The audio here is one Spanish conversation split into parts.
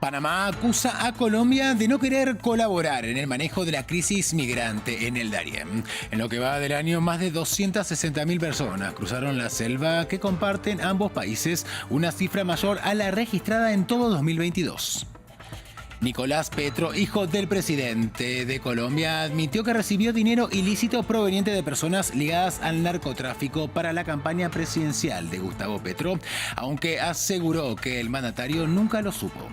Panamá acusa a Colombia de no querer colaborar en el manejo de la crisis migrante en el Darién. En lo que va del año, más de 260.000 personas cruzaron la selva, que comparten ambos países una cifra mayor a la registrada en todo 2022. Nicolás Petro, hijo del presidente de Colombia, admitió que recibió dinero ilícito proveniente de personas ligadas al narcotráfico para la campaña presidencial de Gustavo Petro, aunque aseguró que el mandatario nunca lo supo.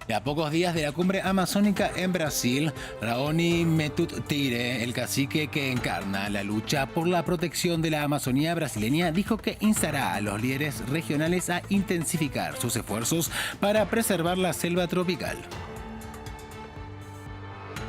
Y a pocos días de la cumbre amazónica en Brasil, Raoni Metuteire, el cacique que encarna la lucha por la protección de la Amazonía brasileña, dijo que instará a los líderes regionales a intensificar sus esfuerzos para preservar la selva tropical.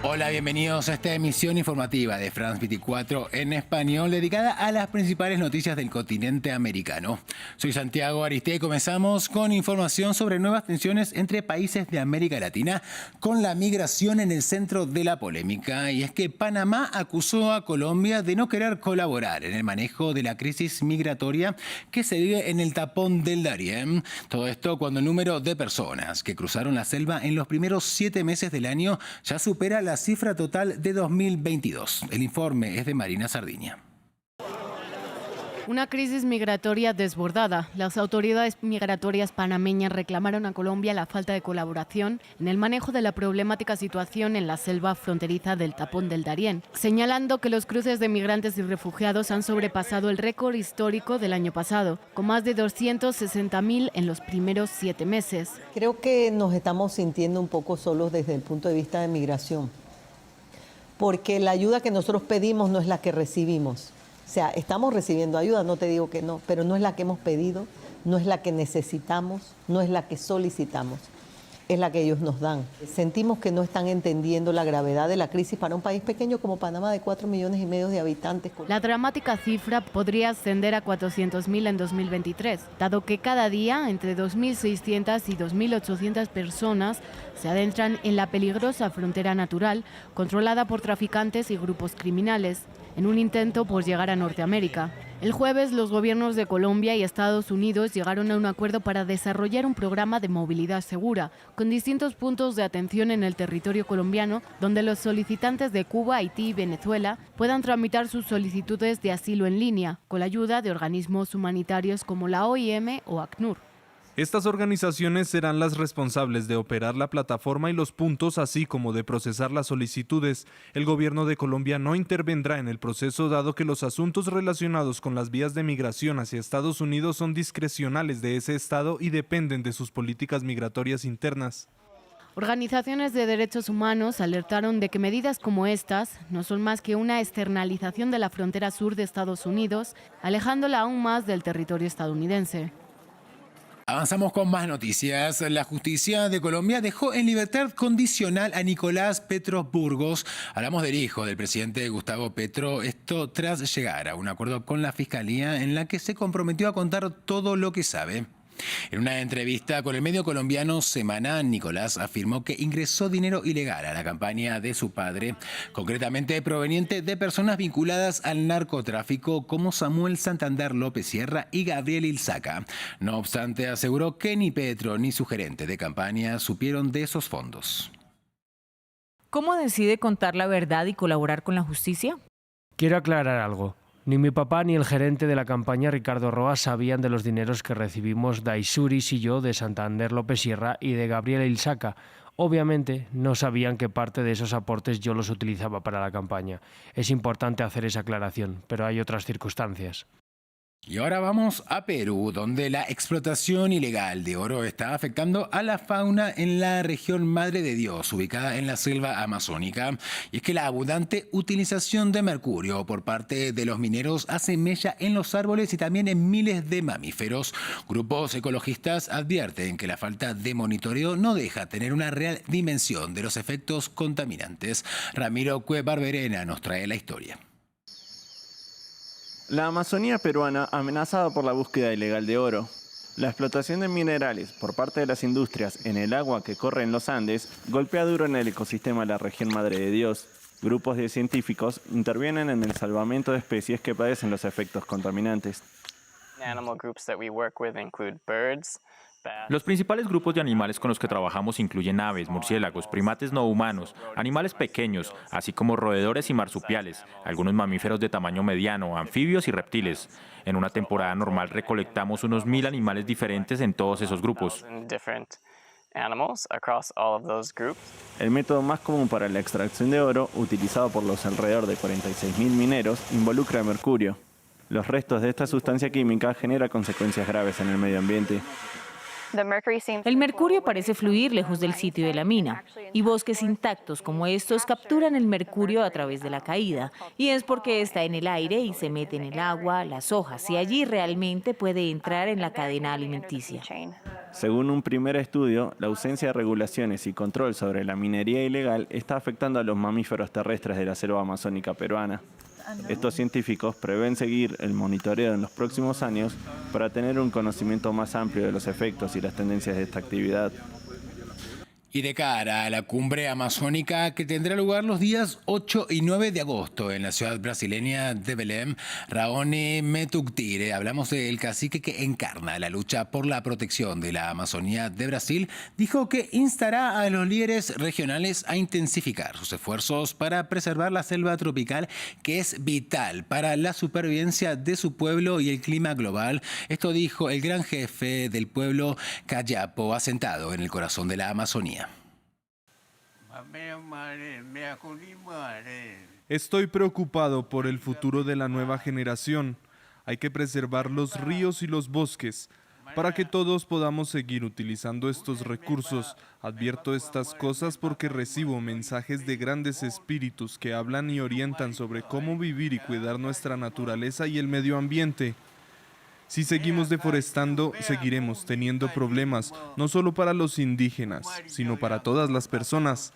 Hola, bienvenidos a esta emisión informativa de France 24 en español, dedicada a las principales noticias del continente americano. Soy Santiago Aristé y comenzamos con información sobre nuevas tensiones entre países de América Latina, con la migración en el centro de la polémica. Y es que Panamá acusó a Colombia de no querer colaborar en el manejo de la crisis migratoria que se vive en el tapón del Darién. Todo esto cuando el número de personas que cruzaron la selva en los primeros 7 meses del año ya supera la cifra total de 2022. El informe es de Marina Sardiña. Una crisis migratoria desbordada. Las autoridades migratorias panameñas reclamaron a Colombia la falta de colaboración en el manejo de la problemática situación en la selva fronteriza del tapón del Darién, señalando que los cruces de migrantes y refugiados han sobrepasado el récord histórico del año pasado, con más de 260.000 en los primeros 7 meses. Creo que nos estamos sintiendo un poco solos desde el punto de vista de migración, porque la ayuda que nosotros pedimos no es la que recibimos. O sea, estamos recibiendo ayuda, no te digo que no, pero no es la que hemos pedido, no es la que necesitamos, no es la que solicitamos, es la que ellos nos dan. Sentimos que no están entendiendo la gravedad de la crisis para un país pequeño como Panamá, de 4,5 millones de habitantes. La dramática cifra podría ascender a 400.000 en 2023, dado que cada día entre 2.600 y 2.800 personas se adentran en la peligrosa frontera natural controlada por traficantes y grupos criminales, en un intento por llegar a Norteamérica. El jueves, los gobiernos de Colombia y Estados Unidos llegaron a un acuerdo para desarrollar un programa de movilidad segura, con distintos puntos de atención en el territorio colombiano, donde los solicitantes de Cuba, Haití y Venezuela puedan tramitar sus solicitudes de asilo en línea, con la ayuda de organismos humanitarios como la OIM o ACNUR. Estas organizaciones serán las responsables de operar la plataforma y los puntos, así como de procesar las solicitudes. El gobierno de Colombia no intervendrá en el proceso, dado que los asuntos relacionados con las vías de migración hacia Estados Unidos son discrecionales de ese estado y dependen de sus políticas migratorias internas. Organizaciones de derechos humanos alertaron de que medidas como estas no son más que una externalización de la frontera sur de Estados Unidos, alejándola aún más del territorio estadounidense. Avanzamos con más noticias. La justicia de Colombia dejó en libertad condicional a Nicolás Petro Burgos. Hablamos del hijo del presidente Gustavo Petro. Esto tras llegar a un acuerdo con la fiscalía en la que se comprometió a contar todo lo que sabe. En una entrevista con el medio colombiano Semana, Nicolás afirmó que ingresó dinero ilegal a la campaña de su padre, concretamente proveniente de personas vinculadas al narcotráfico como Samuel Santander López Sierra y Gabriel Ilzaca. No obstante, aseguró que ni Petro ni su gerente de campaña supieron de esos fondos. ¿Cómo decide contar la verdad y colaborar con la justicia? Quiero aclarar algo. Ni mi papá ni el gerente de la campaña, Ricardo Roa, sabían de los dineros que recibimos Daisuris y yo de Santander López Sierra y de Gabriel Ilzaca. Obviamente no sabían que parte de esos aportes yo los utilizaba para la campaña. Es importante hacer esa aclaración, pero hay otras circunstancias. Y ahora vamos a Perú, donde la explotación ilegal de oro está afectando a la fauna en la región Madre de Dios, ubicada en la selva amazónica. Y es que la abundante utilización de mercurio por parte de los mineros hace mella en los árboles y también en miles de mamíferos. Grupos ecologistas advierten que la falta de monitoreo no deja tener una real dimensión de los efectos contaminantes. Ramiro Cue Barberena nos trae la historia. La Amazonía peruana amenazada por la búsqueda ilegal de oro. La explotación de minerales por parte de las industrias en el agua que corre en los Andes golpea duro en el ecosistema de la región Madre de Dios. Grupos de científicos intervienen en el salvamento de especies que padecen los efectos contaminantes. Animal groups that we work with include birds, Los principales grupos de animales con los que trabajamos incluyen aves, murciélagos, primates no humanos, animales pequeños, así como roedores y marsupiales, algunos mamíferos de tamaño mediano, anfibios y reptiles. En una temporada normal recolectamos unos 1000 animales diferentes en todos esos grupos. El método más común para la extracción de oro, utilizado por los alrededor de 46.000 mineros, involucra mercurio. Los restos de esta sustancia química generan consecuencias graves en el medio ambiente. El mercurio parece fluir lejos del sitio de la mina, y bosques intactos como estos capturan el mercurio a través de la caída, y es porque está en el aire y se mete en el agua, las hojas, y allí realmente puede entrar en la cadena alimenticia. Según un primer estudio, la ausencia de regulaciones y control sobre la minería ilegal está afectando a los mamíferos terrestres de la selva amazónica peruana. Estos científicos prevén seguir el monitoreo en los próximos años para tener un conocimiento más amplio de los efectos y las tendencias de esta actividad. Y de cara a la cumbre amazónica que tendrá lugar los días 8 y 9 de agosto en la ciudad brasileña de Belém, Raoni Metuktire, hablamos del cacique que encarna la lucha por la protección de la Amazonía de Brasil, dijo que instará a los líderes regionales a intensificar sus esfuerzos para preservar la selva tropical, que es vital para la supervivencia de su pueblo y el clima global. Esto dijo el gran jefe del pueblo Kayapo, asentado en el corazón de la Amazonía. Estoy preocupado por el futuro de la nueva generación. Hay que preservar los ríos y los bosques para que todos podamos seguir utilizando estos recursos. Advierto estas cosas porque recibo mensajes de grandes espíritus que hablan y orientan sobre cómo vivir y cuidar nuestra naturaleza y el medio ambiente. Si seguimos deforestando, seguiremos teniendo problemas, no solo para los indígenas, sino para todas las personas.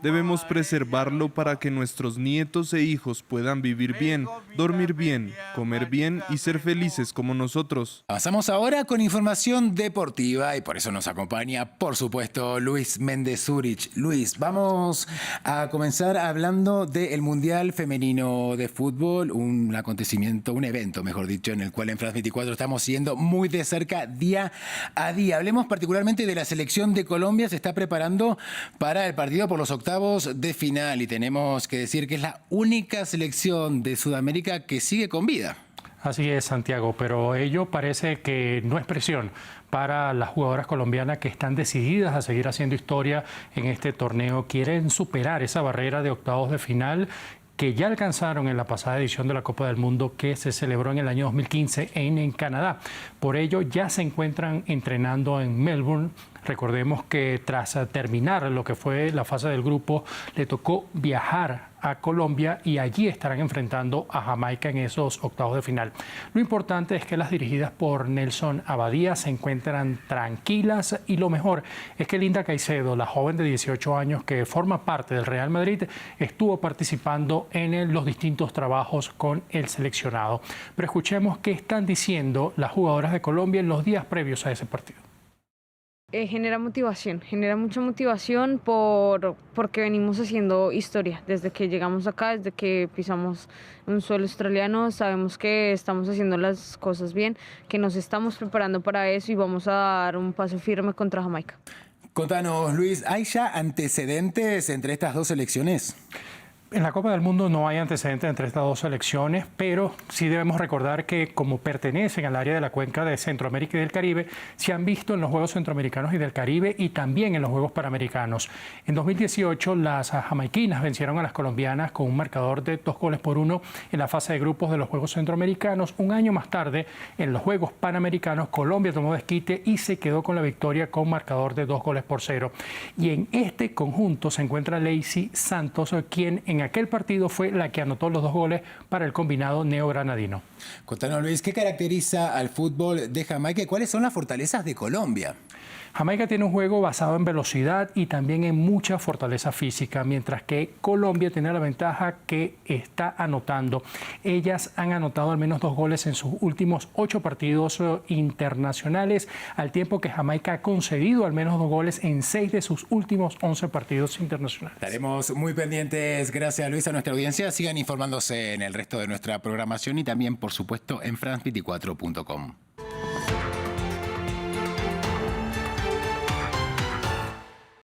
Debemos preservarlo para que nuestros nietos e hijos puedan vivir bien, dormir bien, comer bien y ser felices como nosotros. Pasamos ahora con información deportiva y por eso nos acompaña, por supuesto, Luis Méndez Zurich. Luis, vamos a comenzar hablando del Mundial Femenino de Fútbol, un acontecimiento, un evento, mejor dicho, en el cual en France 24 estamos siguiendo muy de cerca día a día. Hablemos particularmente de la selección de Colombia, se está preparando para el partido por los octavos de final y tenemos que decir que es la única selección de Sudamérica que sigue con vida. Así es, Santiago, pero ello parece que no es presión para las jugadoras colombianas que están decididas a seguir haciendo historia en este torneo. Quieren superar esa barrera de octavos de final que ya alcanzaron en la pasada edición de la Copa del Mundo que se celebró en el año 2015 en Canadá. Por ello ya se encuentran entrenando en Melbourne. Recordemos que tras terminar lo que fue la fase del grupo, le tocó viajar a Colombia y allí estarán enfrentando a Jamaica en esos octavos de final. Lo importante es que las dirigidas por Nelson Abadía se encuentran tranquilas y lo mejor es que Linda Caicedo, la joven de 18 años que forma parte del Real Madrid, estuvo participando en los distintos trabajos con el seleccionado. Pero escuchemos qué están diciendo las jugadoras de Colombia en los días previos a ese partido. Genera mucha motivación porque venimos haciendo historia. Desde que llegamos acá, desde que pisamos un suelo australiano, sabemos que estamos haciendo las cosas bien, que nos estamos preparando para eso y vamos a dar un paso firme contra Jamaica. Contanos, Luis, ¿hay ya antecedentes entre estas dos selecciones? En la Copa del Mundo no hay antecedentes entre estas dos selecciones, pero sí debemos recordar que como pertenecen al área de la cuenca de Centroamérica y del Caribe, se han visto en los Juegos Centroamericanos y del Caribe y también en los Juegos Panamericanos. En 2018 las jamaiquinas vencieron a las colombianas con un marcador de 2-1 en la fase de grupos de los Juegos Centroamericanos. Un año más tarde, en los Juegos Panamericanos, Colombia tomó desquite y se quedó con la victoria con marcador de 2-0. Y en este conjunto se encuentra Lacey Santos, quien en aquel partido fue la que anotó los 2 goles para el combinado neogranadino. Contanos, Luis, ¿qué caracteriza al fútbol de Jamaica y cuáles son las fortalezas de Colombia? Jamaica tiene un juego basado en velocidad y también en mucha fortaleza física, mientras que Colombia tiene la ventaja que está anotando. Ellas han anotado al menos 2 goles en sus últimos 8 partidos internacionales, al tiempo que Jamaica ha concedido al menos 2 goles en 6 de sus últimos 11 partidos internacionales. Estaremos muy pendientes, gracias Luis, a nuestra audiencia. Sigan informándose en el resto de nuestra programación y también, por supuesto, en france24.com.